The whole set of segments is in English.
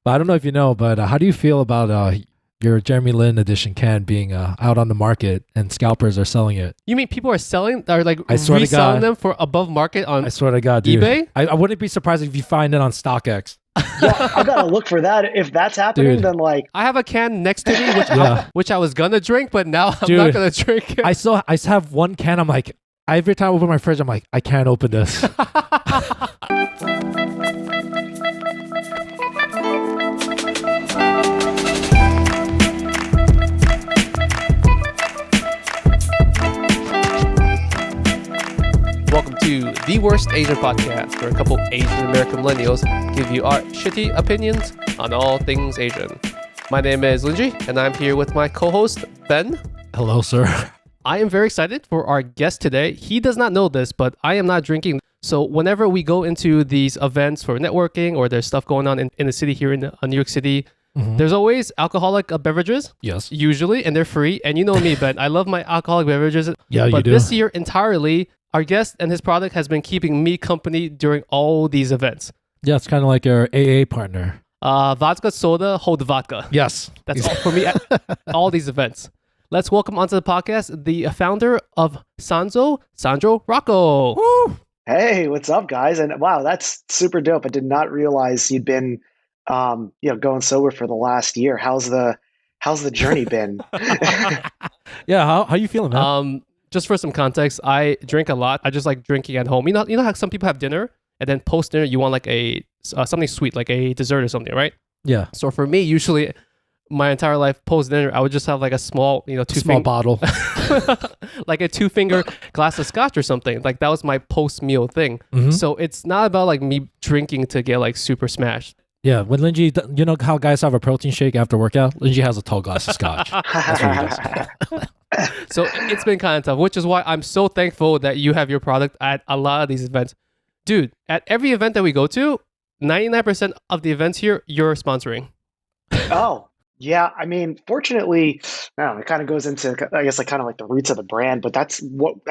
But I don't know if you know, but how do you feel about your Jeremy Lin edition can being out on the market and scalpers are selling it? You mean people are like I swear to reselling God. them for above market on I swear to God, dude. eBay? I wouldn't be surprised if you find it on StockX. Yeah, I gotta look for that. If that's happening, Dude. then like, I have a can next to me, Yeah. which I was gonna drink, but now I'm not Dude, gonna drink it. I have one can. I'm like, every time I open my fridge, I'm like, I can't open this. Welcome to the Worst Asian Podcast, where a couple Asian American millennials give you our shitty opinions on all things Asian. My name is Lingjie, and I'm here with my co-host, Ben. Hello, sir. I am very excited for our guest today. He does not know this, but I am not drinking. So whenever we go into these events for networking or there's stuff going on in the city here in New York City, there's always alcoholic beverages. Yes. Usually, and they're free. And you know me, Ben. I love my alcoholic beverages. Yeah, you but do. this year entirely, our guest and his product has been keeping me company during all these events. Yeah, it's kind of like your AA partner. Vodka soda, hold vodka. Yes. That's all for me at all these events. Let's welcome onto the podcast the founder of Sanzo, Sandro Roco. Woo! hey, what's up, guys? And wow, that's super dope. I did not realize you'd been, going sober for the last year. How's the journey been? Yeah, how you feeling, man? Just for some context, I drink a lot. I just like drinking at home. You know how some people have dinner and then post dinner you want like a something sweet, like a dessert or something, right? Yeah. So for me, usually my entire life post dinner, I would just have like a small, Small bottle. like a 2-finger glass of scotch or something. Like that was my post meal thing. So it's not about like me drinking to get like super smashed. Yeah, when Lingjie, you know how guys have a protein shake after workout? Lingjie has a tall glass of scotch. That's what he does. So it's been kind of tough, which is why I'm so thankful that you have your product at a lot of these events. Dude, at every event that we go to, 99% of the events here, you're sponsoring. Oh, yeah. I mean, fortunately, I don't know, it kind of goes into, I guess, like kind of like the roots of the brand, but that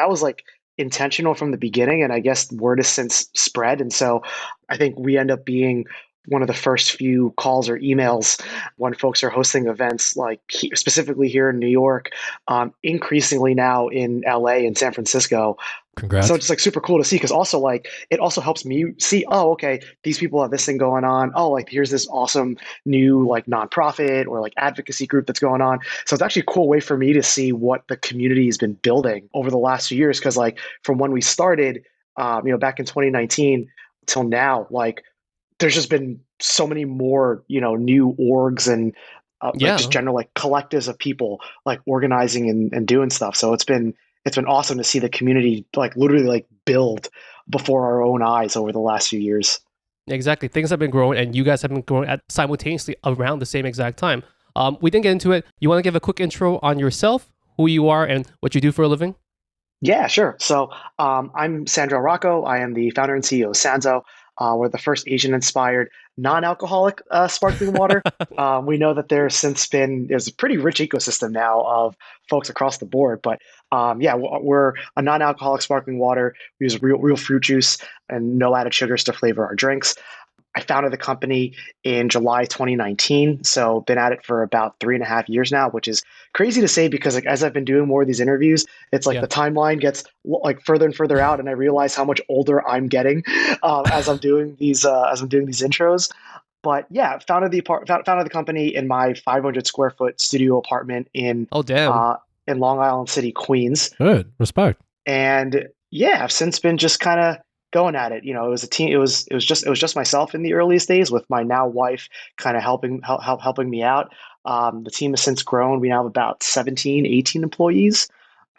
was like intentional from the beginning. And I guess word has since spread. And so I think we end up being one of the first few calls or emails when folks are hosting events, like specifically here in New York, increasingly now in LA and San Francisco. Congrats. So it's like super cool to see, because also like it also helps me see, oh, okay, these people have this thing going on. Oh, like here's this awesome new like nonprofit or like advocacy group that's going on. So it's actually a cool way for me to see what the community has been building over the last few years. Because like from when we started, back in 2019 till now, like there's just been so many more, new orgs and like just general like collectives of people like organizing and doing stuff. So it's been awesome to see the community like literally like build before our own eyes over the last few years. Exactly. Things have been growing and you guys have been growing at simultaneously around the same exact time. We didn't get into it. You want to give a quick intro on yourself, who you are, and what you do for a living? Yeah, sure. So I'm Sandro Roco. I am the founder and CEO of Sanzo. We're the first Asian-inspired non-alcoholic sparkling water. We know that there's a pretty rich ecosystem now of folks across the board, but we're a non-alcoholic sparkling water. We use real fruit juice and no added sugars to flavor our drinks. I founded the company in July 2019, so been at it for about 3.5 years now, which is crazy to say because like as I've been doing more of these interviews, it's like the timeline gets like further and further out, and I realize how much older I'm getting as I'm doing these intros. But yeah, founded the company in my 500 square foot studio apartment in in Long Island City, Queens. Good. Respect. And yeah, I've since been just kind of going at it. It was a team. It was just myself in the earliest days, with my now wife kind of helping me out. The team has since grown. We now have about 17, 18 employees,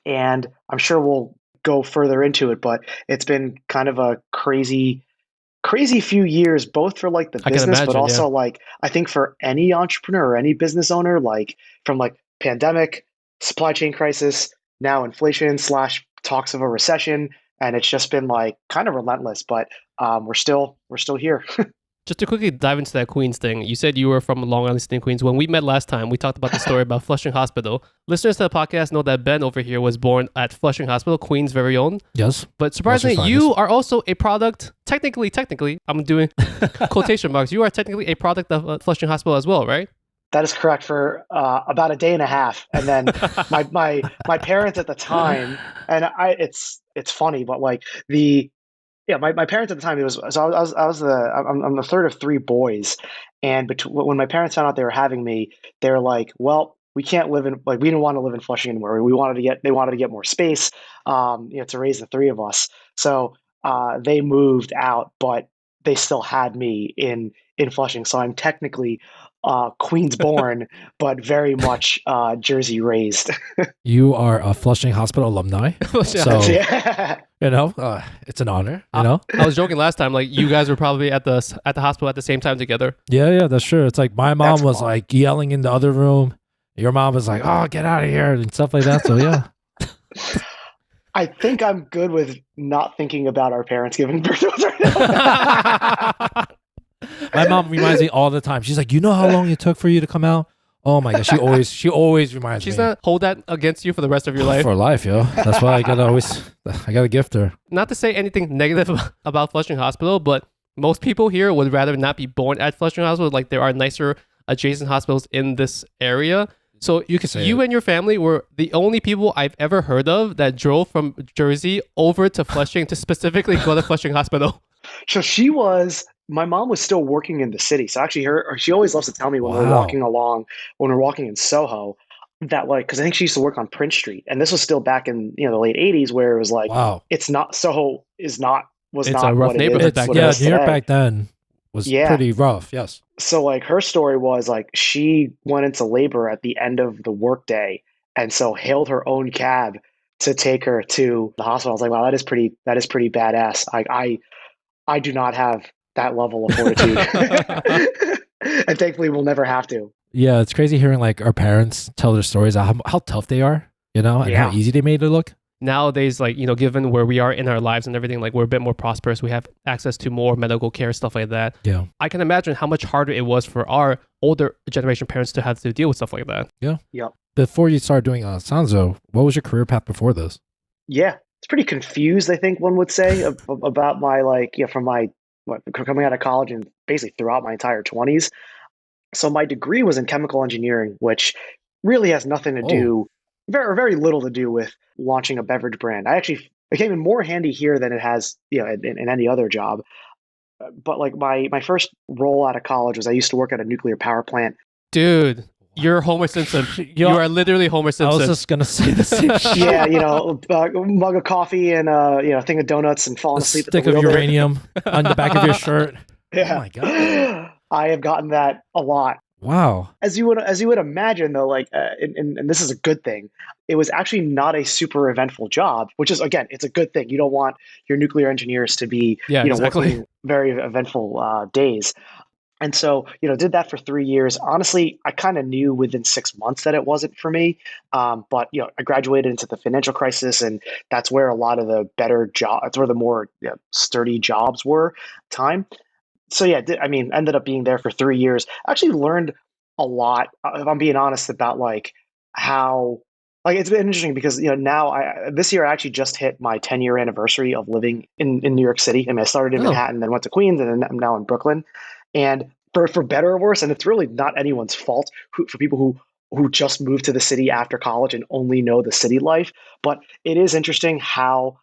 and I'm sure we'll go further into it, but it's been kind of a crazy few years, both for like the business, but also like I think for any entrepreneur or any business owner, like from like pandemic, supply chain crisis, now inflation / talks of a recession. And it's just been like kind of relentless, but we're still here. Just to quickly dive into that Queens thing, you said you were from Long Island City, Queens. When we met last time, we talked about the story about Flushing Hospital. Listeners to the podcast know that Ben over here was born at Flushing Hospital, Queens' very own. Yes. But surprisingly, you are also a product, technically, I'm doing quotation marks. You are technically a product of Flushing Hospital as well, right? That is correct for about a day and a half, and then my parents at the time, and it's funny, but like my parents at the time, it was so I'm the third of three boys, and when my parents found out they were having me, they were like, well, we can't live in like we didn't want to live in Flushing anymore. They wanted to get more space, to raise the three of us. So they moved out, but they still had me in Flushing. So I'm technically Queens born, but very much Jersey raised. You are a Flushing Hospital alumni. So, Yeah. it's an honor, you know? I was joking last time, like you guys were probably at the hospital at the same time together. Yeah, that's true. It's like my mom That's was fun. like yelling in the other room. Your mom was like, oh, get out of here and stuff like that. So, yeah. I think I'm good with not thinking about our parents giving birth to us right now. My mom reminds me all the time. She's like, you know how long it took for you to come out? Oh my God. She always reminds She's me. not hold that against you for the rest of your life. For life, yo. That's why I gotta gift her. Not to say anything negative about Flushing Hospital, but most people here would rather not be born at Flushing Hospital. Like there are nicer adjacent hospitals in this area. So you and your family were the only people I've ever heard of that drove from Jersey over to Flushing to specifically go to Flushing Hospital. So my mom was still working in the city. So actually she always loves to tell me when we're walking in Soho, that like, cause I think she used to work on Prince Street, and this was still back in, the late 80s, where it was like, it's not, Soho was not a rough what neighborhood back New then. York back then was pretty rough. Yes. So like her story was like, she went into labor at the end of the workday, and so hailed her own cab to take her to the hospital. I was like, wow, that is pretty badass. I do not have that level of fortitude. And thankfully we'll never have to. Yeah, it's crazy hearing like our parents tell their stories of how tough they are, and how easy they made it look. Nowadays, like, given where we are in our lives and everything, like we're a bit more prosperous. We have access to more medical care, stuff like that. Yeah. I can imagine how much harder it was for our older generation parents to have to deal with stuff like that. Yeah. Yep. Before you started doing Sanzo, what was your career path before this? Yeah. It's pretty confused, I think one would say, about my from my coming out of college and basically throughout my entire 20s. So my degree was in chemical engineering, which really has nothing to do, very, very little to do with launching a beverage brand. It came in more handy here than it has, in any other job. But like my first role out of college was I used to work at a nuclear power plant. Dude, you're Homer Simpson. You are literally Homer Simpson. I was just gonna say the same shit. Yeah, a mug of coffee and a thing of donuts and falling asleep. Stick of uranium on the back of your shirt. Yeah. Oh my God. I have gotten that a lot. Wow. As you would imagine, though, like, and this is a good thing. It was actually not a super eventful job, which is, again, it's a good thing. You don't want your nuclear engineers to be, working very eventful days. And so, did that for 3 years. Honestly, I kind of knew within 6 months that it wasn't for me. But I graduated into the financial crisis, and that's where a lot of the better jobs, that's where the more sturdy jobs were at the time. So yeah, ended up being there for 3 years. I actually learned a lot, if I'm being honest, about like how, like, it's been interesting because, now this year I actually just hit my 10-year anniversary of living in New York City. I started in Manhattan, then went to Queens, and then I'm now in Brooklyn. And for better or worse, and it's really not anyone's fault for people who just moved to the city after college and only know the city life. But it is interesting how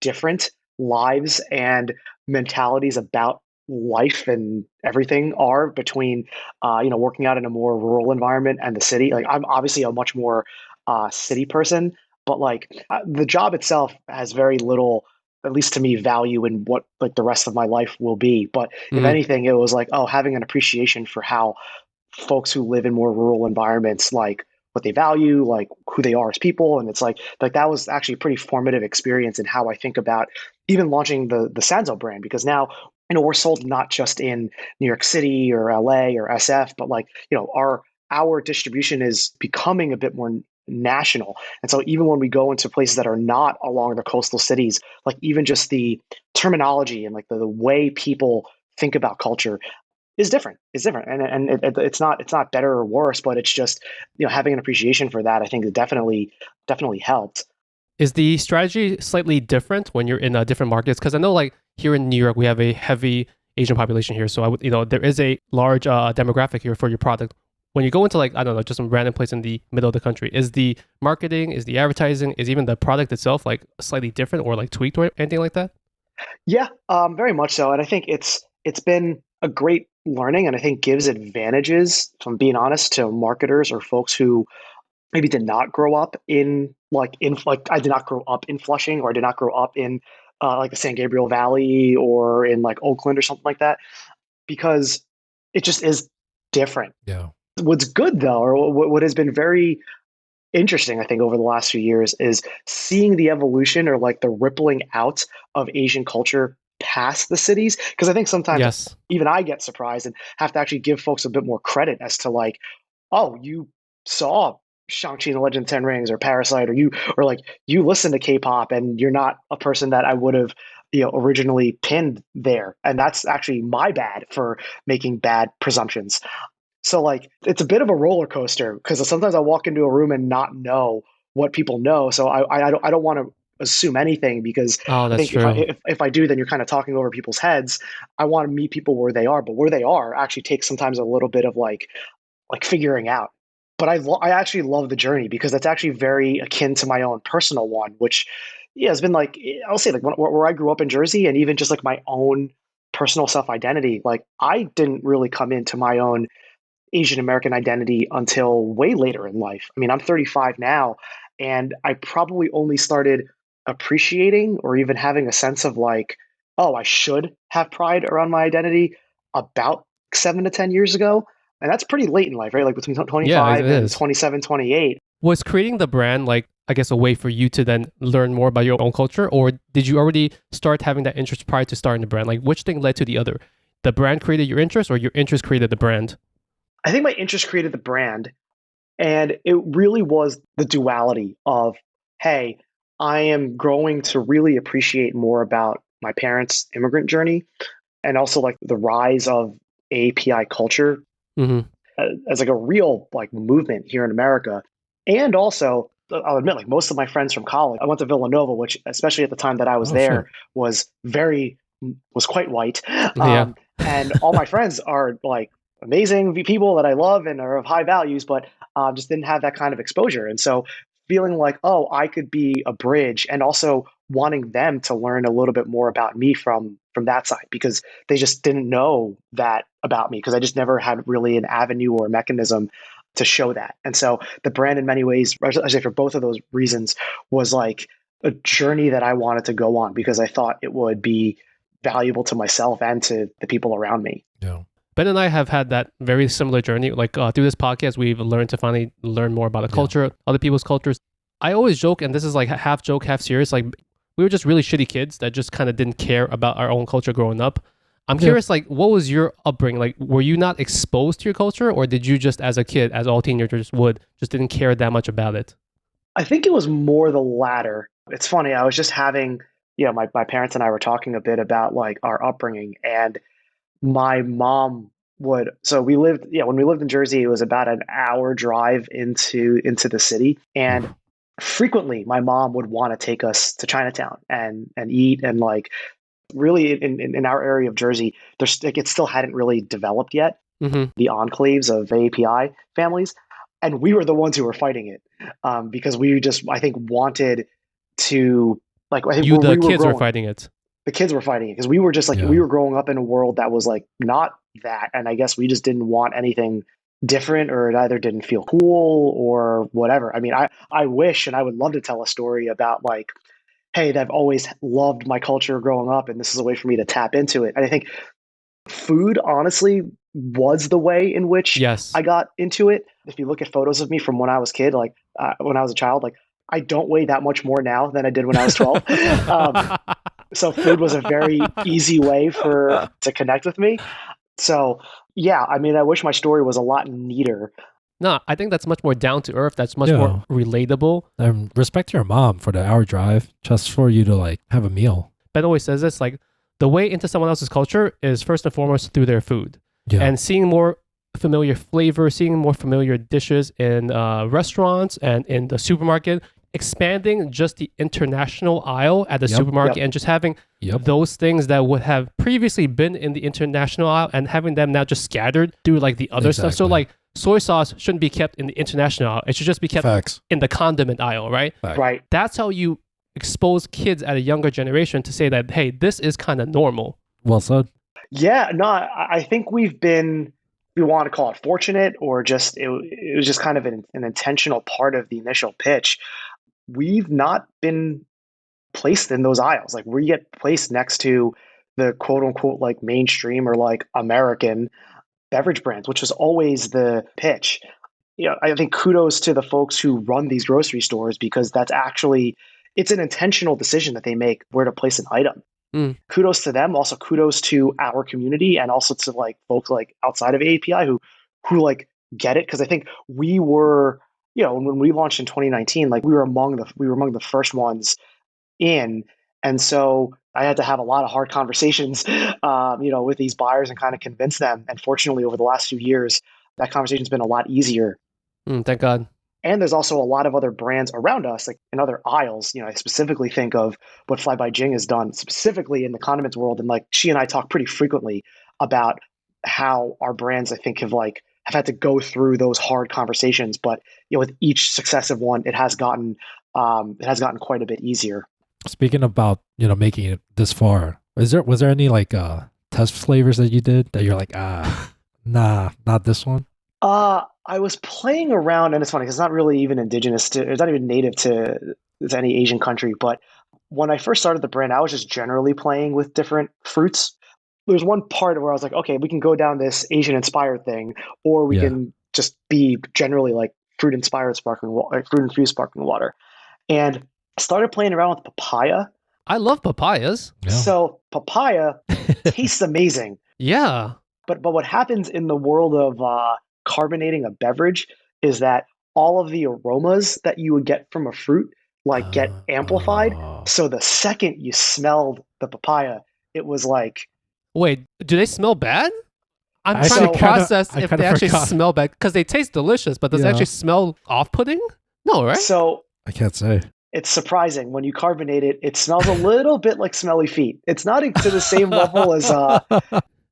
different lives and mentalities about life and everything are between working out in a more rural environment and the city. Like, I'm obviously a much more city person, but like the job itself has very little, at least to me, value in what like the rest of my life will be. But if anything, it was like, having an appreciation for how folks who live in more rural environments, like what they value, like who they are as people. And it's like that was actually a pretty formative experience in how I think about even launching the Sanzo brand, because now, we're sold not just in New York City or LA or SF, but like, our distribution is becoming a bit more national. And so even when we go into places that are not along the coastal cities, like even just the terminology and like the way people think about culture is different. It's different, and it's not better or worse, but it's just having an appreciation for that. I think it definitely helped. Is the strategy slightly different when you're in different markets? Because I know, like here in New York, we have a heavy Asian population here, so I would, there is a large demographic here for your product. When you go into like I don't know, just some random place in the middle of the country, is the marketing, is the advertising, is even the product itself like slightly different or like tweaked or anything like that? Yeah, very much so, and I think it's been a great learning, and I think gives advantages, if I'm being honest, to marketers or folks who maybe did not grow up in I did not grow up in Flushing, or I did not grow up in like the San Gabriel Valley or in like Oakland or something like that, because it just is different. Yeah. What's good though, or what has been very interesting, I think, over the last few years is seeing the evolution or like the rippling out of Asian culture past the cities. Because I think sometimes Yes. even I get surprised and have to actually give folks a bit more credit as to like, oh, you saw Shang-Chi and the Legend of the Ten Rings or Parasite, or like you listen to K-pop and you're not a person that I would have originally pinned there. And that's actually my bad for making bad presumptions. So like it's a bit of a roller coaster because sometimes I walk into a room and not know what people know. So I don't want to assume anything, because Oh, I that's think if I true. if I do, then you're kind of talking over people's heads. I want to meet people where they are, but where they are actually takes sometimes a little bit of like figuring out. But I actually love the journey because that's actually very akin to my own personal one, which yeah has been like I'll say like where I grew up in Jersey, and even just like my own personal self identity. Like I didn't really come into my own Asian American identity until way later in life. I mean, I'm 35 now, and I probably only started appreciating or even having a sense of like, oh, I should have pride around my identity about 7 to 10 years ago. And that's pretty late in life, right? Like between Yeah, it 25 and is. 27, 28. Was creating the brand like I guess a way for you to then learn more about your own culture, or did you already start having that interest prior to starting the brand? Like which thing led to the other? The brand created your interest, or your interest created the brand? I think my interest created the brand. And it really was the duality of, hey, I am growing to really appreciate more about my parents' immigrant journey, and also like the rise of AAPI culture Mm-hmm. as like a real like movement here in America. And also, I'll admit, like most of my friends from college, I went to Villanova, which especially at the time that I was Oh shit. there was quite white. Yeah. And all my friends are like amazing people that I love and are of high values, but just didn't have that kind of exposure. And so feeling like, oh, I could be a bridge, and also wanting them to learn a little bit more about me from that side, because they just didn't know that about me, because I just never had really an avenue or mechanism to show that. And so the brand in many ways, I say for both of those reasons, was like a journey that I wanted to go on because I thought it would be valuable to myself and to the people around me. Yeah. Ben and I have had that very similar journey. Like through this podcast, we've learned to finally learn more about the culture, other people's cultures. I always joke, and this is like half joke, half serious. Like we were just really shitty kids that just kind of didn't care about our own culture growing up. I'm Yeah. curious, like, what was your upbringing? Like, were you not exposed to your culture, or did you just, as a kid, as all teenagers would, just didn't care that much about it? I think it was more the latter. It's funny. I was just having, my parents and I were talking a bit about like our upbringing, and my mom so we lived, when we lived in Jersey, it was about an hour drive into the city. And Oof. frequently my mom would want to take us to Chinatown and eat, and like really in our area of Jersey, there's like it still hadn't really developed yet, Mm-hmm. the enclaves of API families. And we were the ones who were fighting it, because we just, I think, wanted to, like, I think You, where the we were kids, were growing, fighting it. the kids were fighting it because we were just like, Yeah. we were growing up in a world that was like not that. And I guess we just didn't want anything different, or it either didn't feel cool or whatever. I mean, I wish, and I would love to tell a story about like, hey, I've always loved my culture growing up, and this is a way for me to tap into it. And I think food, honestly, was the way in which Yes. I got into it. If you look at photos of me from when I was kid, like when I was a child, like I don't weigh that much more now than I did when I was 12. So food was a very easy way to connect with me. So yeah, I mean, I wish my story was a lot neater. No, I think that's much more down to earth. That's much more Yeah. relatable. And respect your mom for the hour drive just for you to like have a meal. Ben always says this, like, the way into someone else's culture is first and foremost through their food. Yeah. And seeing more familiar flavors, seeing more familiar dishes in restaurants and in the supermarket, expanding just the international aisle at the Yep. supermarket and just having Yep. those things that would have previously been in the international aisle and having them now just scattered through like the other stuff. So Exactly. like soy sauce shouldn't be kept in the international aisle. It should just be kept Facts. in the condiment aisle, right? Right. That's how you expose kids at a younger generation to say that, hey, this is kind of normal. Well said. Yeah, no, I think we've been, we want to call it fortunate, or just it was just kind of an intentional part of the initial pitch. We've not been placed in those aisles. Like we get placed next to the quote unquote like mainstream or like American beverage brands, which was always the pitch. I think kudos to the folks who run these grocery stores, because that's actually, it's an intentional decision that they make where to place an item. Kudos to them. Also kudos to our community, and also to like folks like outside of AAPI who like get it. Cause I think we were, when we launched in 2019, like we were among the first ones in. And so I had to have a lot of hard conversations, with these buyers and kind of convince them. And fortunately, over the last few years, that conversation's been a lot easier. Thank God. And there's also a lot of other brands around us, like in other aisles. I specifically think of what Fly by Jing has done specifically in the condiments world. And like she and I talk pretty frequently about how our brands, I think, have had to go through those hard conversations. But with each successive one, it has gotten quite a bit easier. Speaking about, making it this far, was there any like test flavors that you did that you're like, nah, not this one? I was playing around, and it's funny because it's not really even it's not even native to any Asian country. But when I first started the brand, I was just generally playing with different fruits. There's one part where I was like, okay, we can go down this Asian inspired thing, or we can just be generally like fruit inspired sparkling water, fruit infused sparkling water. And I started playing around with papaya. I love papayas. Yeah. So papaya tastes amazing. Yeah. But what happens in the world of carbonating a beverage is that all of the aromas that you would get from a fruit get amplified. So the second you smelled the papaya, it was like, wait, do they smell bad? I'm I trying to actually process I if they kinda actually forgot. smell bad, because they taste delicious, but does it Yeah. actually smell off-putting? No, right? So I can't say. it's surprising when you carbonate it. It smells a little bit like smelly feet. It's not to the same level as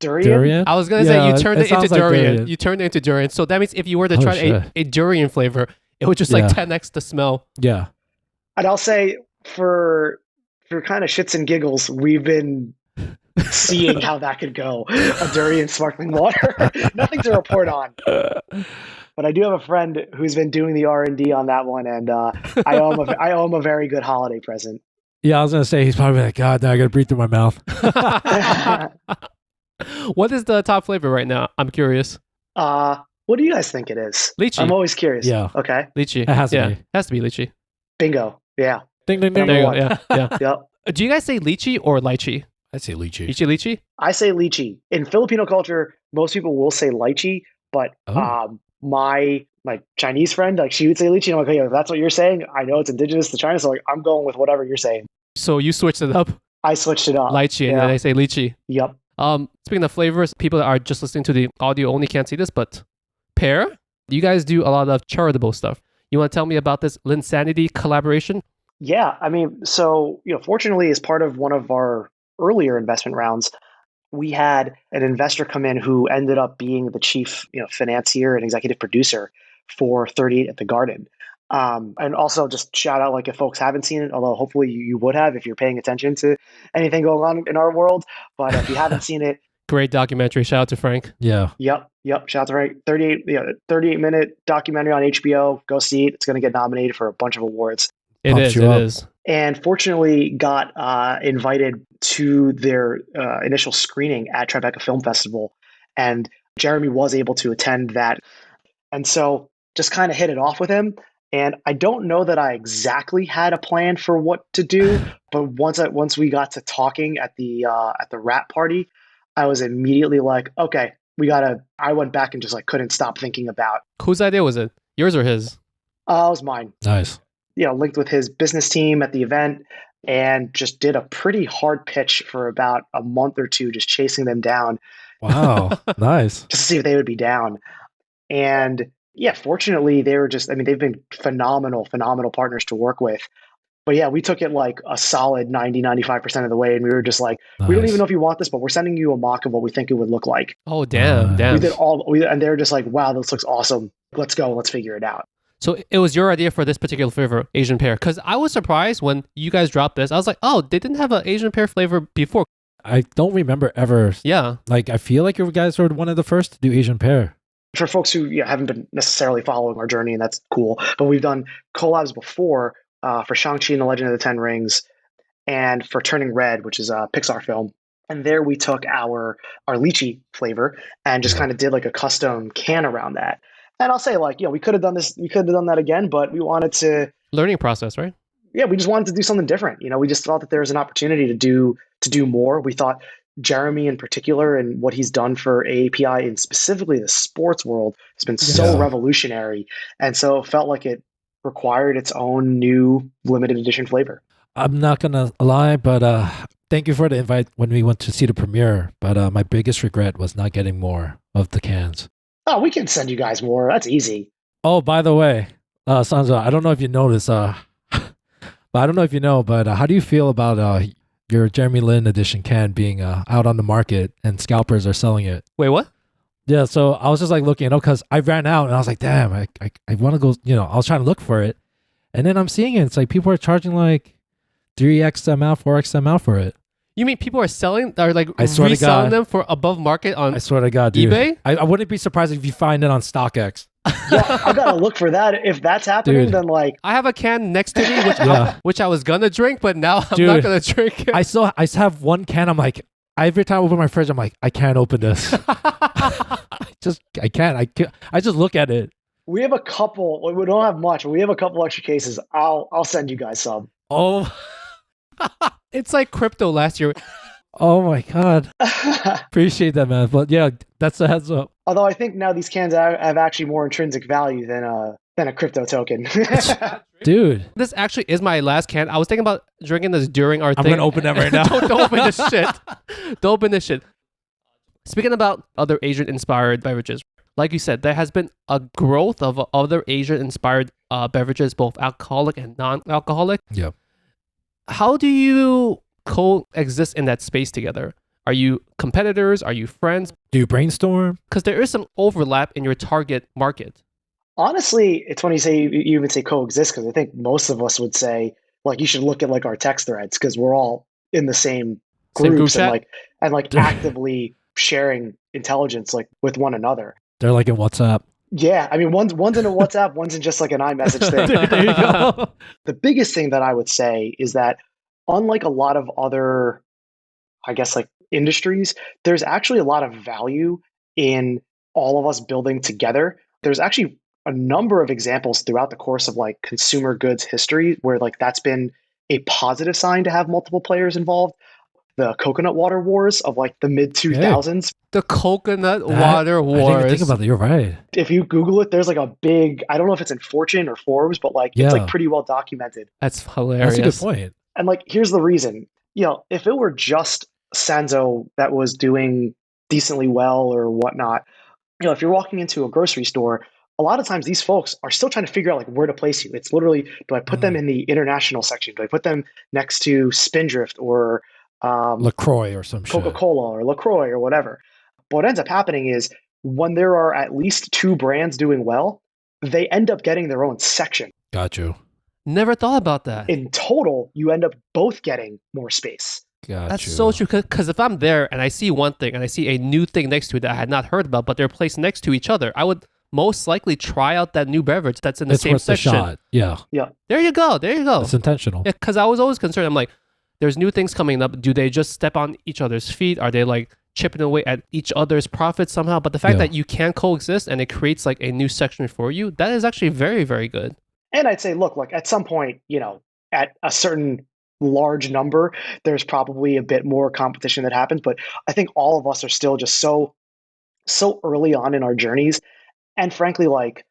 durian. I was gonna say you turned it into sounds like durian. You turned it into durian. So that means if you were to Oh, try shit. a durian flavor, it would just Yeah. 10x the smell. Yeah. And I'll say for kind of shits and giggles, we've been seeing how that could go. A durian sparkling water. Nothing to report on. But I do have a friend who's been doing the R&D on that one, and I owe him a very good holiday present. Yeah, I was gonna say he's probably like, God, now I gotta breathe through my mouth. What is the top flavor right now? I'm curious. What do you guys think it is? Lychee. I'm always curious. Yeah. Okay. Lychee. It has to yeah, be. has to be lychee. Bingo. Yeah. Ding ding ding. There you go. Number Yeah, yeah. Yep. Do you guys say lychee or lychee? I'd say lychee. Lychee? I say lychee. In Filipino culture, most people will say lychee, but my Chinese friend, she would say lychee. And I'm like, hey, if that's what you're saying, I know it's indigenous to China, so I'm going with whatever you're saying. So you switched it up, I switched it up. lychee, and then they say lychee. Yep. Speaking of flavors, people that are just listening to the audio only can't see this, but pear. You guys do a lot of charitable stuff. You want to tell me about this Linsanity collaboration? Yeah, I mean, so fortunately, as part of one of our earlier investment rounds, we had an investor come in who ended up being the chief, financier and executive producer for 38 at the Garden. And also just shout out, if folks haven't seen it, although hopefully you would have if you're paying attention to anything going on in our world. But if you haven't seen it, Great documentary. Shout out to Frank. Yeah. Yep. Shout out to Frank. 38-minute documentary on HBO. Go see it. It's going to get nominated for a bunch of awards. It Pumps you up. is. And fortunately got invited to their initial screening at Tribeca Film Festival. And Jeremy was able to attend that. And so just kind of hit it off with him. And I don't know that I exactly had a plan for what to do, but once we got to talking at the wrap party, I was immediately like, okay, I went back and just couldn't stop thinking about. Whose idea was it? Yours or his? It was mine. Nice. Linked with his business team at the event, and just did a pretty hard pitch for about a month or two, just chasing them down Wow. Nice. just to see if they would be down. And yeah, fortunately, they were just, I mean, they've been phenomenal partners to work with. But yeah, we took it like a solid 95% of the way. And we were just like, we don't even Nice. know if you want this, but we're sending you a mock of what we think it would look like. Oh, damn, Nice. damn. We did and they were just like, wow, this looks awesome. Let's go. Let's figure it out. So it was your idea for this particular flavor, Asian pear. Because I was surprised when you guys dropped this. I was like, oh, they didn't have an Asian pear flavor before. I don't remember ever. Yeah. Like, I feel like you guys were one of the first to do Asian pear. For folks who haven't been necessarily following our journey, and that's cool, but we've done collabs before for Shang-Chi and the Legend of the Ten Rings and for Turning Red, which is a Pixar film. And there we took our lychee flavor and just kind of did like a custom can around that. And I'll say, like, we could have done this, we could have done that again, but we wanted to Learning process, right? yeah, we just wanted to do something different. We just thought that there was an opportunity to do more. We thought Jeremy in particular and what he's done for AAPI and specifically the sports world has been so revolutionary. And so it felt like it required its own new limited edition flavor. I'm not gonna lie, but thank you for the invite when we went to see the premiere. But my biggest regret was not getting more of the cans. Oh, we can send you guys more. That's easy. Oh, by the way, Sanzo, I don't know if you know this, but I don't know if you know, but how do you feel about your Jeremy Lin edition can being out on the market and scalpers are selling it? Wait, what? Yeah, so I was just like looking, because I ran out and I was like, damn, I want to go, I was trying to look for it. And then I'm seeing it. It's like people are charging like 3x the amount, 4x the amount for it. You mean people are selling, or like I swear to reselling God. them for above market on I swear to God, dude. eBay? I wouldn't be surprised if you find it on StockX. Yeah, I gotta look for that. If that's happening, Dude. then like I have a can next to me, which, Yeah. which I was gonna drink, but now I'm not Dude, gonna drink it. I have one can. I'm like, every time I open my fridge, I'm like, I can't open this. I can't. I just look at it. we have a couple. We don't have much, but we have a couple extra cases. I'll send you guys some. Oh, It's like crypto last year. oh my God. Appreciate that, man. But yeah, that's a heads up. Although I think now these cans have actually more intrinsic value than a crypto token. Dude, This actually is my last can. I was thinking about drinking this during our I'm thing. going to open that right now. Don't open this shit. Don't open this shit. Speaking about other Asian-inspired beverages, like you said, there has been a growth of other Asian-inspired beverages, both alcoholic and non-alcoholic. Yeah. How do you coexist in that space together? Are you competitors? Are you friends? Do you brainstorm? Because there is some overlap in your target market. Honestly, it's funny you say you even say coexist because I think most of us would say like you should look at like our text threads because we're all in the same Same group groups chat? and actively sharing intelligence like with one another. They're like in WhatsApp. Yeah, I mean one's in a WhatsApp, one's in just like an iMessage thing. There you go. The biggest thing that I would say is that unlike a lot of other, I guess, like industries, there's actually a lot of value in all of us building together. There's actually a number of examples throughout the course of like consumer goods history where like that's been a positive sign to have multiple players involved. The coconut water wars of like the mid 2000s. The coconut water I didn't wars. even think about that. You're right. If you Google it, there's like a big, I don't know if it's in Fortune or Forbes, but like it's Yeah. like pretty well documented. That's hilarious. That's a good point. And like, here's the reason, if it were just Sanzo that was doing decently well or whatnot, if you're walking into a grocery store, a lot of times these folks are still trying to figure out like where to place you. It's literally, do I put them in the international section? Do I put them next to Spindrift or LaCroix or some shit. Coca-Cola or LaCroix or whatever? But what ends up happening is when there are at least two brands doing well, they end up getting their own section. Got you. Never thought about that. In total, you end up both getting more space. Got That's you. so true. Because if I'm there and I see one thing and I see a new thing next to it that I had not heard about, but they're placed next to each other, I would most likely try out that new beverage that's in the It's same worth the section. shot. Yeah. There you go. There you go. It's intentional. Yeah, because I was always concerned. I'm like, there's new things coming up. Do they just step on each other's feet? Are they like chipping away at each other's profits somehow? But the fact Yeah. that you can coexist and it creates like a new section for you, that is actually very, very good. And I'd say, look, like at some point, at a certain large number, there's probably a bit more competition that happens. But I think all of us are still just so early on in our journeys. And frankly, like,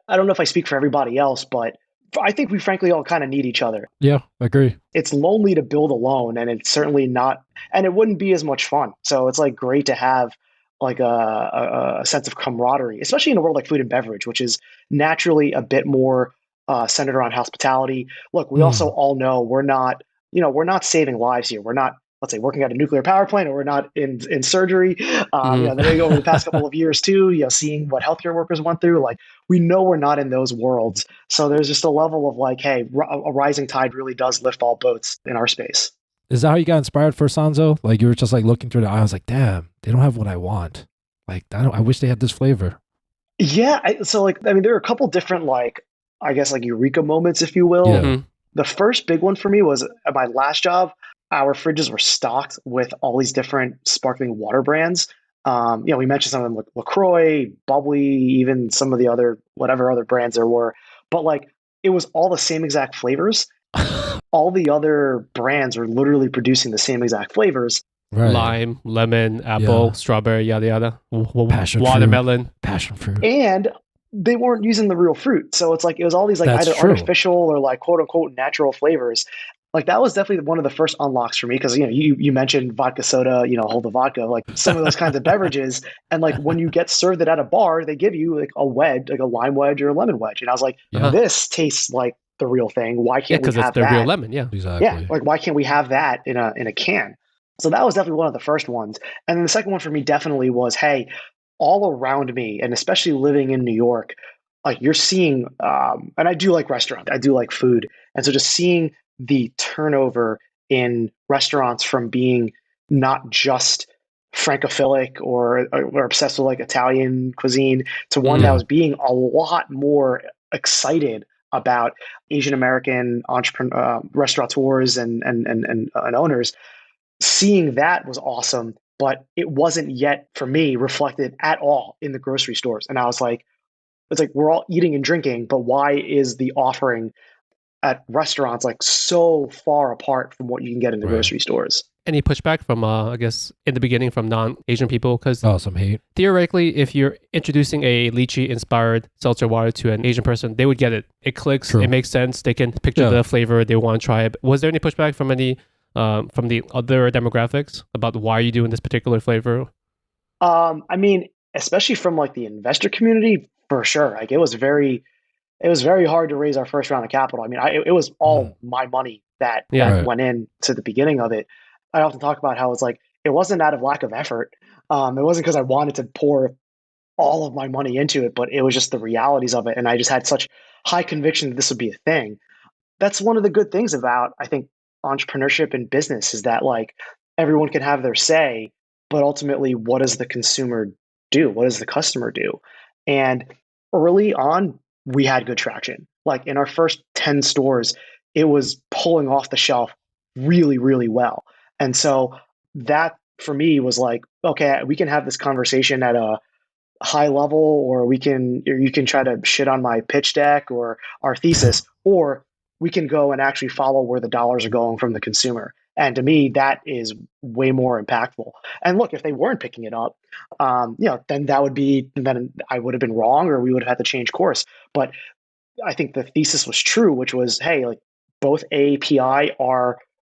I don't know if I speak for everybody else, but I think we frankly all kind of need each other. Yeah, I agree. It's lonely to build alone, and it's certainly not, and it wouldn't be as much fun. So it's like great to have like a sense of camaraderie, especially in a world like food and beverage, which is naturally a bit more centered around hospitality. Look, we also Mm. all know we're not saving lives here. We're not, let's say, working at a nuclear power plant, or we're not in surgery. Mhm. Then over the past couple of years too, seeing what healthcare workers went through, like we know we're not in those worlds. So there's just a level of like, hey, a rising tide really does lift all boats in our space. Is that how you got inspired for Sanzo? Like you were just like looking through the aisles, like, damn, they don't have what I want. Like I wish they had this flavor. Yeah, so like I mean, there are a couple different like I guess like eureka moments, if you will. Yeah. Mhm. The first big one for me was at my last job. Our fridges were stocked with all these different sparkling water brands. We mentioned some of them like LaCroix, Bubbly, even some of the other whatever other brands there were. But like it was all the same exact flavors. All the other brands were literally producing the same exact flavors. Right. Lime, lemon, apple, Yeah. strawberry, yada yada. Passion Watermelon. Passion fruit. And they weren't using the real fruit. So it's like it was all these like That's either true. artificial or like quote unquote natural flavors. Like that was definitely one of the first unlocks for me because you mentioned vodka soda, hold the vodka, like some of those kinds of beverages. And like when you get served it at a bar, they give you like a wedge, like a lime wedge or a lemon wedge. And I was like, Yeah. this tastes like the real thing. Why Yeah, can't we because it's have the that? real lemon. Yeah. Exactly. Yeah, like why can't we have that in a can? So that was definitely one of the first ones. And then the second one for me definitely was, hey, all around me, and especially living in New York, like you're seeing, and I do like restaurants, I do like food, and so just seeing the turnover in restaurants from being not just francophilic or obsessed with like Italian cuisine to one that Yeah. was being a lot more excited about Asian American entrepreneur restaurateurs and owners. Seeing that was awesome, but it wasn't yet for me reflected at all in the grocery stores. And I was like, it's like we're all eating and drinking, but why is the offering at restaurants like so far apart from what you can get in the Right. grocery stores? Any pushback from, I guess, in the beginning from non-Asian people? Because Oh, some hate. theoretically, if you're introducing a lychee-inspired seltzer water to an Asian person, they would get it. It clicks. True. It makes sense. They can picture Yeah. the flavor. They want to try it. Was there any pushback from any from the other demographics about why are you doing this particular flavor? I mean, especially from like the investor community, for sure. Like it was very hard to raise our first round of capital. I mean, it was all my money that Yeah. Right. went in to the beginning of it. I often talk about how it's like it wasn't out of lack of effort. It wasn't because I wanted to pour all of my money into it, but it was just the realities of it, and I just had such high conviction that this would be a thing. That's one of the good things about I think entrepreneurship and business is that like everyone can have their say, but ultimately, what does the consumer do? What does the customer do? And early on, we had good traction. Like in our first 10 stores, it was pulling off the shelf really, really well. And so that for me was like, okay, we can have this conversation at a high level, or you can try to shit on my pitch deck or our thesis, or we can go and actually follow where the dollars are going from the consumer. And to me, that is way more impactful. And look, if they weren't picking it up, then then I would have been wrong, or we would have had to change course. But I think the thesis was true, which was, hey, like both AAPI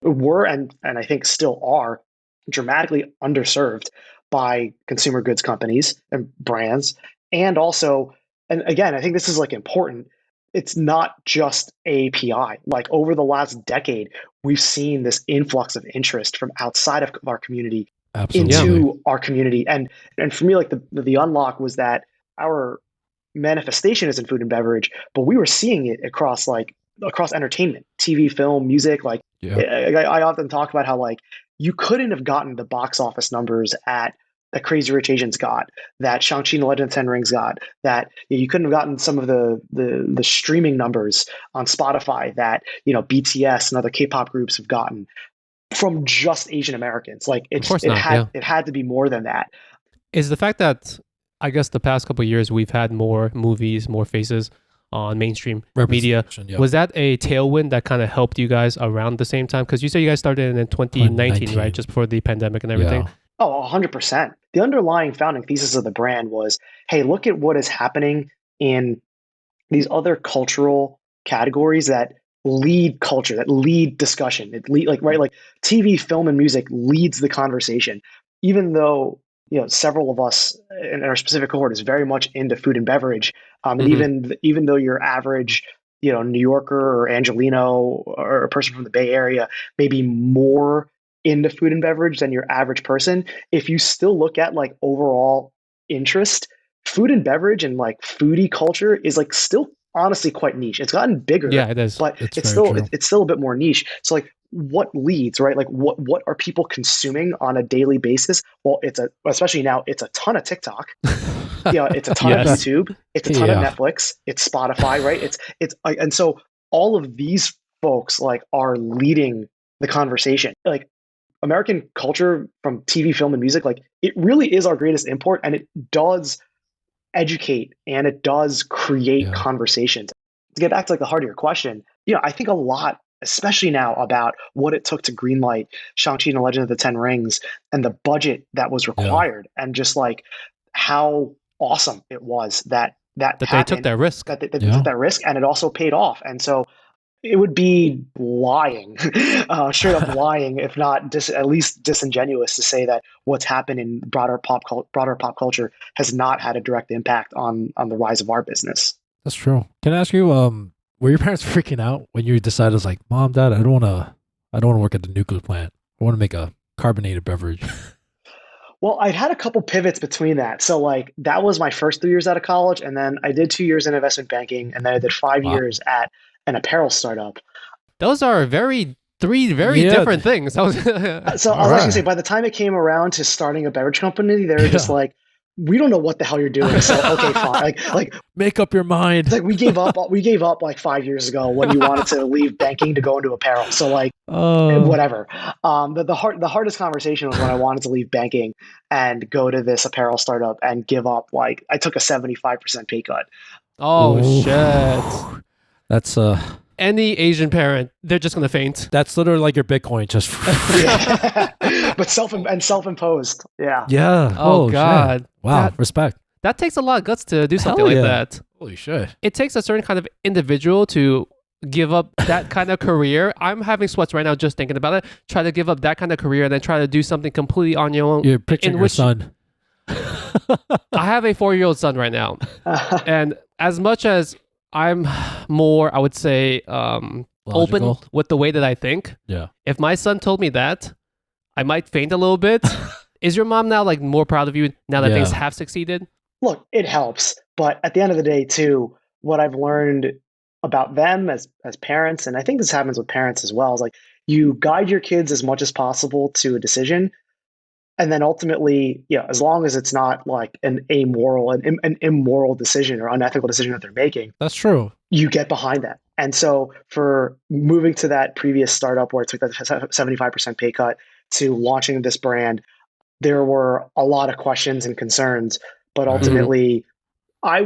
were and I think still are dramatically underserved by consumer goods companies and brands. And also, and again, I think this is like important. It's not just API. Like over the last decade, we've seen this influx of interest from outside of our community Absolutely. into our community. And for me, like the unlock was that our manifestation is in food and beverage, but we were seeing it across entertainment, TV, film, music. Like Yeah. I often talk about how like you couldn't have gotten the box office numbers that Crazy Rich Asians got, that Shang-Chi and the Legend of Ten Rings got, that you couldn't have gotten some of the streaming numbers on Spotify that BTS and other K-pop groups have gotten from just Asian Americans. Like Of course not. Yeah. it had to be more than that. Is the fact that I guess the past couple of years we've had more movies, more faces on mainstream media. Representation, yeah. Was that a tailwind that kind of helped you guys around the same time? Because you said you guys started in 2019, right? Just before the pandemic and everything. Yeah. Oh, 100%. The underlying founding thesis of the brand was, hey, look at what is happening in these other cultural categories that lead culture, that lead discussion. It lead like TV, film, and music leads the conversation. Even though several of us in our specific cohort is very much into food and beverage, and even though your average New Yorker or Angelino or a person from the Bay Area may be more into food and beverage than your average person, if you still look at like overall interest, food and beverage and like foodie culture is like still honestly quite niche. It's gotten bigger, Yeah, it is. but It's it's very still true. it's still a bit more niche. So like what leads, right? Like what are people consuming on a daily basis? Well, especially now, it's a ton of TikTok. It's a ton of Yes. YouTube. It's a ton of Yeah. Netflix. It's Spotify, right? And so all of these folks like are leading the conversation. Like American culture from TV, film, and music, like it really is our greatest import, and it does educate and it does create Yeah. conversations. To get back to like the heart of your question, I think a lot, especially now, about what it took to greenlight Shang-Chi and the Legend of the Ten Rings and the budget that was required, and just like how awesome it was that That they took happened, that risk. that they Yeah. took that risk, and it also paid off. And so it would be lying, straight up lying, if not at least disingenuous, to say that what's happened in broader pop culture has not had a direct impact on the rise of our business. That's true. Can I ask you, were your parents freaking out when you decided, was like, Mom, Dad, I don't want to work at the nuclear plant. I want to make a carbonated beverage. Well, I'd had a couple pivots between that. So like that was my first 3 years out of college, and then I did 2 years in investment banking, and then I did 5 years at an apparel startup. Those are three very Yeah. different things. So I was actually gonna say, by the time it came around to starting a beverage company, they were just Yeah. like, we don't know what the hell you're doing. So okay, fine. Like Make up your mind. it's like we gave up like 5 years ago when you wanted to leave banking to go into apparel. So like whatever. The hardest conversation was when I wanted to leave banking and go to this apparel startup and give up. Like I took a 75% pay cut. Oh Ooh. shit. That's Any Asian parent, they're just gonna faint. that's literally like your Bitcoin. Just Yeah. But self-imposed. Yeah. yeah. Oh shit. god. Wow. Respect. That takes a lot of guts to do something Hell like yeah. that. Holy shit. It takes a certain kind of individual to give up that kind of career. I'm having sweats right now just thinking about it. Try to give up that kind of career and then try to do something completely on your own. You're picturing your which- son. I have a 4-year-old son right now. And as much as I'm more, I would say, open Logical. with the way that I think, Yeah. if my son told me that, I might faint a little bit. Is your mom now like more proud of you now that Yeah. things have succeeded? Look, it helps, but at the end of the day, too, what I've learned about them as parents, and I think this happens with parents as well, is like you guide your kids as much as possible to a decision, and then ultimately, as long as it's not like an immoral decision or unethical decision that they're making, That's true. you get behind that. And so for moving to that previous startup where it took that 75% pay cut to launching this brand, there were a lot of questions and concerns, but ultimately I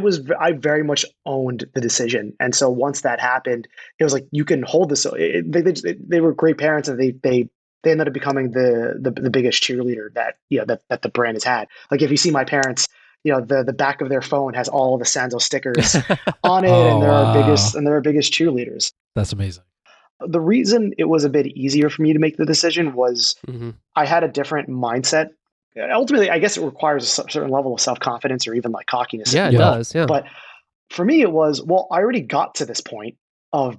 very much owned the decision. And so once that happened, it was like, you can hold this. They were great parents, and they ended up becoming the biggest cheerleader that that the brand has had. Like if you see my parents, the back of their phone has all of the Sanzo stickers on it, Oh, and they're our wow. biggest cheerleaders. That's amazing. The reason it was a bit easier for me to make the decision was I had a different mindset. Ultimately, I guess it requires a certain level of self-confidence or even like cockiness. Yeah, If it you will. does. Yeah. But for me, it was, well, I already got to this point of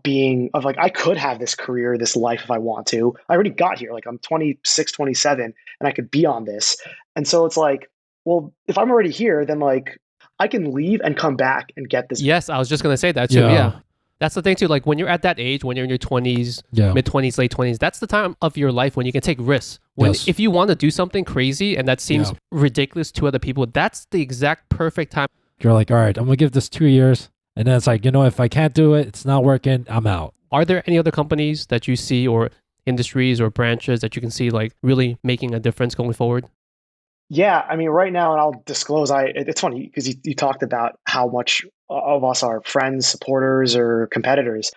like, I could have this career, this life if I want to. I already got here. Like I'm 26, 27, and I could be on this. And so it's like, well, if I'm already here, then like I can leave and come back and get this. Yes, I was just gonna say that too. Yeah. That's the thing too. Like when you're at that age, when you're in your 20s, Yeah. mid 20s, late 20s, that's the time of your life when you can take risks. Yes. If you want to do something crazy and that seems ridiculous to other people, that's the exact perfect time. You're like, all right, I'm gonna give this 2 years, and then it's like, if I can't do it, it's not working, I'm out. Are there any other companies that you see or industries or branches that you can see like really making a difference going forward? Yeah, I mean, right now, and I'll disclose, it's funny because you talked about how much of us are friends, supporters, or competitors.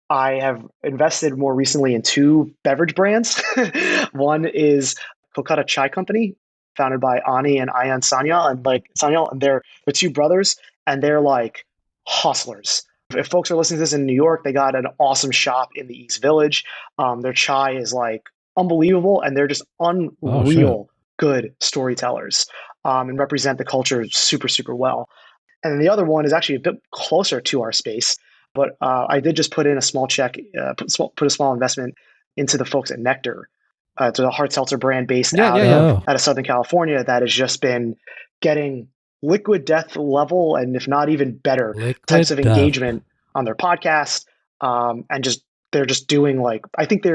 I have invested more recently in 2 beverage brands. One is Kolkata Chai Company, founded by Ani and Ayan Sanyal, and they're 2 brothers, and they're like hustlers. If folks are listening to this in New York, they got an awesome shop in the East Village. Their chai is like unbelievable, and they're just Oh shit. unreal good storytellers, and represent the culture super, super well. And then the other one is actually a bit closer to our space, but I did just put in a small check, put a small investment into the folks at Nectar. It's a hard seltzer brand based Yeah, out yeah, yeah. of Oh, out of Southern California that has just been getting liquid death level, and if not even better, types liquid of death. engagement on their podcast. And just they're just doing like I think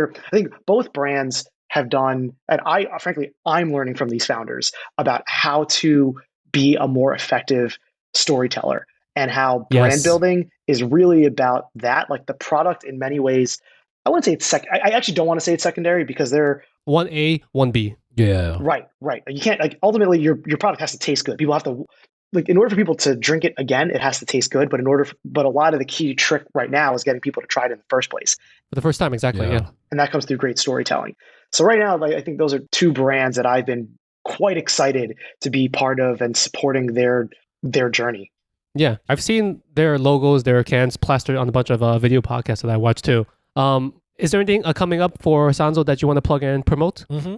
both brands have done, and I frankly I'm learning from these founders about how to be a more effective storyteller, and how brand Yes. building is really about that. Like the product in many ways, I wouldn't say it's I actually don't want to say it's secondary because they're 1A, 1B. Yeah. right. You can't, like, ultimately your product has to taste good. People have to, like, in order for people to drink it again, it has to taste good. But a lot of the key trick right now is getting people to try it in the first place, For the first time, exactly. Yeah. and that comes through great storytelling. So right now, like, I think those are two brands that I've been quite excited to be part of and supporting their journey. Yeah. I've seen their logos, their cans plastered on a bunch of video podcasts that I watch too. Is there anything coming up for Sanzo that you want to plug and promote? Mm-hmm.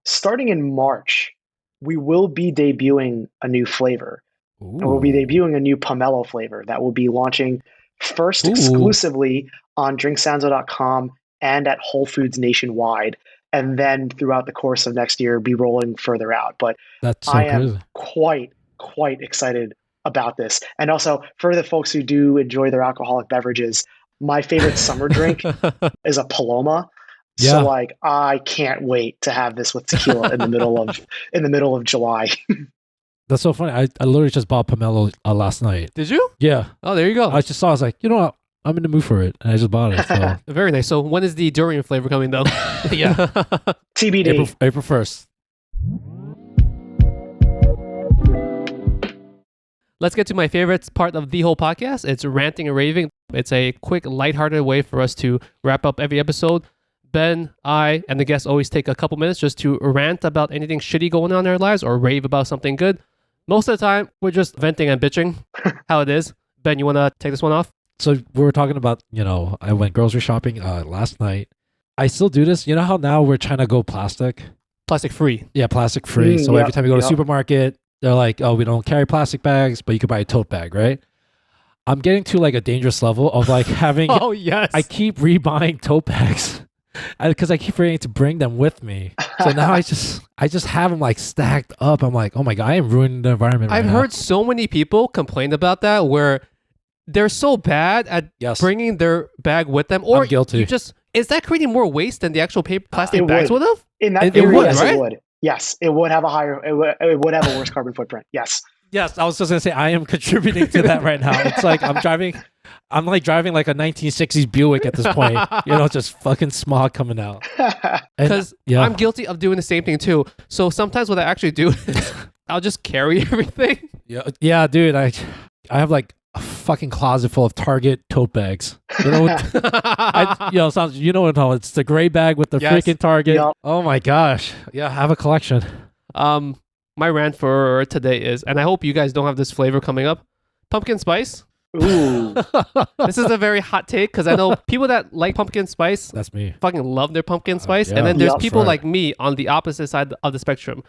Starting in March, we will be debuting a new flavor. And we'll be Ooh. debuting a new pomelo flavor that will be launching first Ooh. exclusively on drinksanzo.com and at Whole Foods nationwide, and then throughout the course of next year be rolling further out. But That's so I am crazy. quite excited about this. And also for the folks who do enjoy their alcoholic beverages, my favorite summer drink is a Paloma. So Yeah. like I can't wait to have this with tequila in the middle of July. That's so funny. I literally just bought pomelo last night. Did you? Yeah. Oh, there you go. I just saw. I was like, you know what? I'm in the mood for it, and I just bought it. So Very nice. So when is the durian flavor coming though? yeah, TBD. April 1st. Let's get to my favorite part of the whole podcast. It's ranting and raving. It's a quick, lighthearted way for us to wrap up every episode. Ben, I, and the guests always take a couple minutes just to rant about anything shitty going on in our lives or rave about something good. Most of the time, we're just venting and bitching how it is. Ben, you want to take this one off? So we were talking about, I went grocery shopping last night. I still do this. You know how now we're trying to go plastic? Plastic free. Yeah, plastic free. So Yep, every time you go to yep. supermarket, they're like, oh, we don't carry plastic bags, but you could buy a tote bag, right? I'm getting to like a dangerous level of like having, Oh, yes. I keep rebuying tote bags because I keep forgetting to bring them with me. So now I just have them like stacked up. I'm like, oh my God, I am ruining the environment right I've now. heard so many people complain about that where they're so bad at Yes. bringing their bag with them. Or I'm guilty. is that creating more waste than the actual plastic It bags would. would have? In that It theory, would, yes, right? it would. Yes, it would have it would have a worse carbon footprint. Yes. Yes, I was just gonna say I am contributing to that right now. It's like I'm like driving like a 1960s Buick at this point. Just fucking smog coming out. And- Because yeah, I'm guilty of doing the same thing too. So sometimes what I actually do is I'll just carry everything. yeah, dude. I have like a fucking closet full of Target tote bags. You know, sounds. It's the gray bag with the Yes. freaking Target. Yup. Oh my gosh. Yeah, I have a collection. My rant for today is, and I hope you guys don't have this flavor coming up, pumpkin spice. Ooh. This is a very hot take because I know people that like pumpkin spice That's me. fucking love their pumpkin spice. yeah. And then there's Yup. people Right. like me on the opposite side of the spectrum.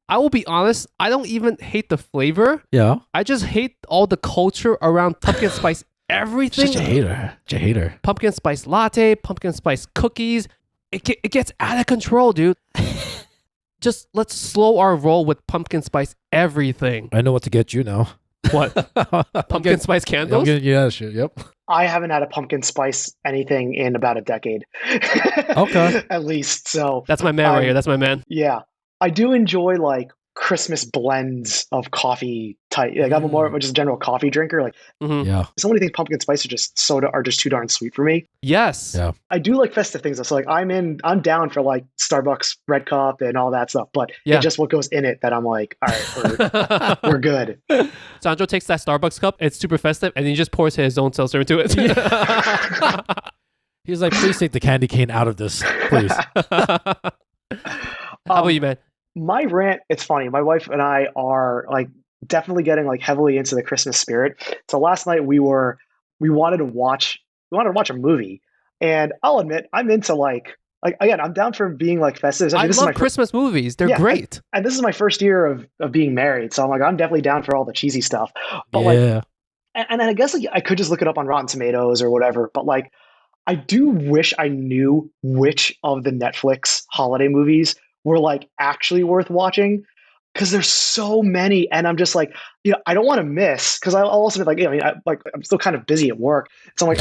I will be honest, I don't even hate the flavor. Yeah. I just hate all the culture around pumpkin spice everything. Such a hater. Pumpkin spice latte, pumpkin spice cookies. It gets out of control, dude. Just let's slow our roll with pumpkin spice everything. I know what to get you now. What? Pumpkin spice I'm candles? getting you that shit. Yep. I haven't had a pumpkin spice anything in about a decade. Okay. At least. So That's my man right here. That's my man. yeah. I do enjoy like Christmas blends of coffee type. Like I'm more of a just general coffee drinker. Like Mhm. Yeah. so many things pumpkin spice are just too darn sweet for me. Yes. Yeah. I do like festive things though. So like I'm down for like Starbucks red cup and all that stuff. But Yeah. it's just what goes in it that I'm like, all right, we're good. Sandro takes that Starbucks cup. It's super festive, and he just pours his own seltzer into it. He's like, please take the candy cane out of this, please. How about you, man? My rant, it's funny. My wife and I are like definitely getting like heavily into the Christmas spirit. So last night we were we wanted to watch a movie, and I'll admit I'm into like again, I'm down for being like festive. I I mean, this is love my Christmas movies. They're yeah, great. and this is my first year of being married, so I'm like I'm definitely down for all the cheesy stuff. But like, Yeah. and I guess like I could just look it up on Rotten Tomatoes or whatever. But like, I do wish I knew which of the Netflix holiday movies were like actually worth watching because there's so many, and I'm just like, I don't want to miss because I'll also be like, I mean, I'm still kind of busy at work, so I'm like,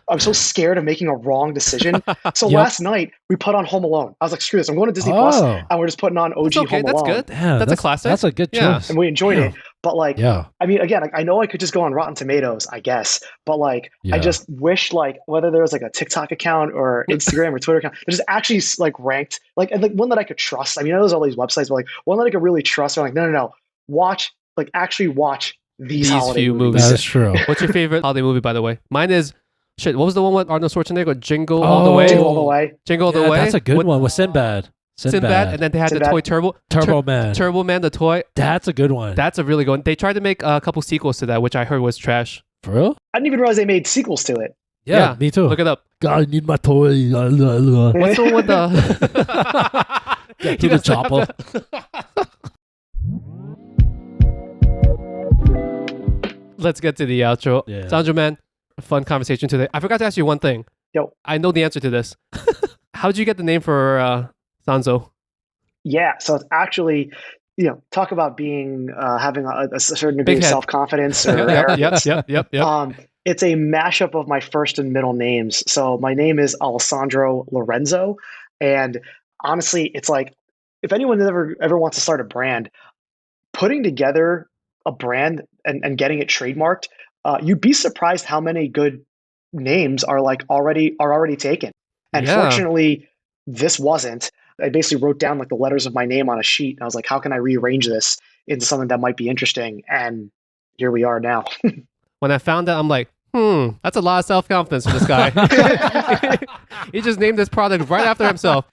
I'm so scared of making a wrong decision. So Yep. last night we put on Home Alone. I was like, screw this, I'm going to Disney Plus, Oh. and we're just putting on OG That's okay. Home That's Alone, good. Damn, That's a classic. That's a good Yeah. choice. and we enjoyed Damn. it. But like, Yeah. I mean, again, like, I know I could just go on Rotten Tomatoes, I guess, but like, Yeah. I just wish like whether there was like a TikTok account or Instagram or Twitter account, that just actually like ranked like and like one that I could trust. I mean, I know there's all these websites, but like one that I could really trust. I'm like, no, actually watch these holiday few movies. movies. That is true. What's your favorite holiday movie, by the way? Mine is shit. What was the one with Arnold Schwarzenegger? Jingle All the Way. Jingle All the Way. Jingle All the Yeah, Way. that's a good with one with Sinbad. Sinbad, and then they had the Sinbad. toy Turbo Man. Turbo Man, the toy. That's a good one. That's a really good one. They tried to make a couple sequels to that, which I heard was trash. For real? I didn't even realize they made sequels to it. Yeah, me too. Look it up. God, I need my toy. What's the one with the? Get to the chopper. Let's get to the outro. Yeah. Sandro, man, fun conversation today. I forgot to ask you one thing. Yo. I know the answer to this. How'd you get the name for Sanzo? Yeah, so it's actually, talk about being having a certain degree Big of head. self-confidence or Yep. arrogance. Yep. It's a mashup of my first and middle names. So my name is Alessandro Lorenzo, and honestly, it's like if anyone ever wants to start a brand, putting together a brand and getting it trademarked, you'd be surprised how many good names are like already taken. And Yeah. fortunately, this wasn't. I basically wrote down like the letters of my name on a sheet, and I was like, how can I rearrange this into something that might be interesting? And here we are now. When I found that, I'm like, that's a lot of self-confidence for this guy. He just named this product right after himself.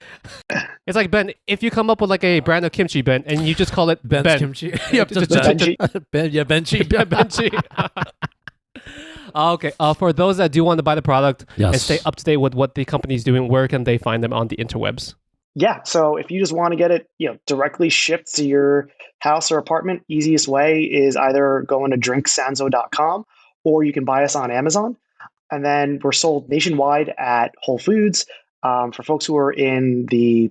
It's like, Ben, if you come up with like a brand of kimchi, Ben, and you just call it Ben's Ben. kimchi. Yep, just Benji. Benji. Benji. Okay. For those that do want to buy the product and Yes. stay up to date with what the company's doing, where can they find them on the interwebs? Yeah, so if you just want to get it, directly shipped to your house or apartment, easiest way is either going to drinksanzo.com or you can buy us on Amazon. And then we're sold nationwide at Whole Foods. For folks who are in the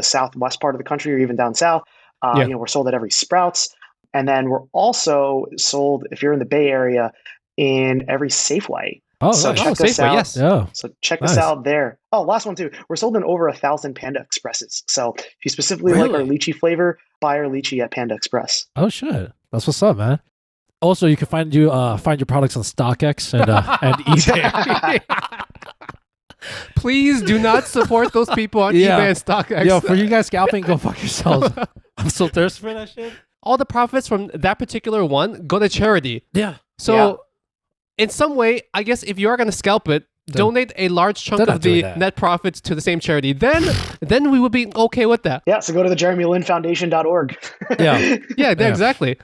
southwest part of the country or even down south, we're sold at every Sprouts. And then we're also sold, if you're in the Bay Area, in every Safeway. Oh, So nice. check us Safeway, out. yes. Yeah. So check us Nice. out there. Oh, last one too. We're sold in over 1,000 Panda Expresses. So if you specifically like our Really? lychee flavor, buy our lychee at Panda Express. Oh shit. That's what's up, man. Also, you can find your products on StockX and eBay. Please do not support those people on Yeah. eBay and StockX. Yo, for you guys scalping, go fuck yourselves. I'm so thirsty for that shit. All the profits from that particular one go to charity. Yeah. So, in some way, I guess if you are going to scalp it, donate a large chunk they're not of the doing that. net profits to the same charity. Then we would be okay with that. Yeah, so go to the JeremyLinnFoundation.org. Yeah. Yeah, Yeah. exactly.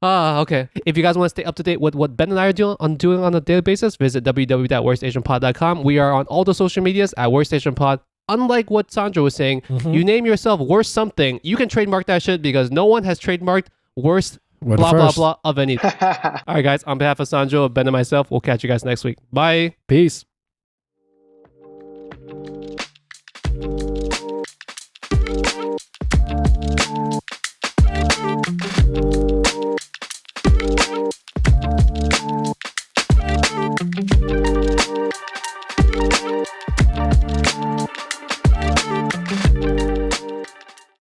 Okay. If you guys want to stay up to date with what Ben and I are doing on a daily basis, visit www.worstasianpod.com. We are on all the social medias at worstasianpod. Unlike what Sandro was saying, you name yourself worst something, you can trademark that shit because no one has trademarked worst We're the blah blah first. blah of anything. All right, guys. On behalf of Sandro, Ben, and myself, we'll catch you guys next week. Bye. Peace.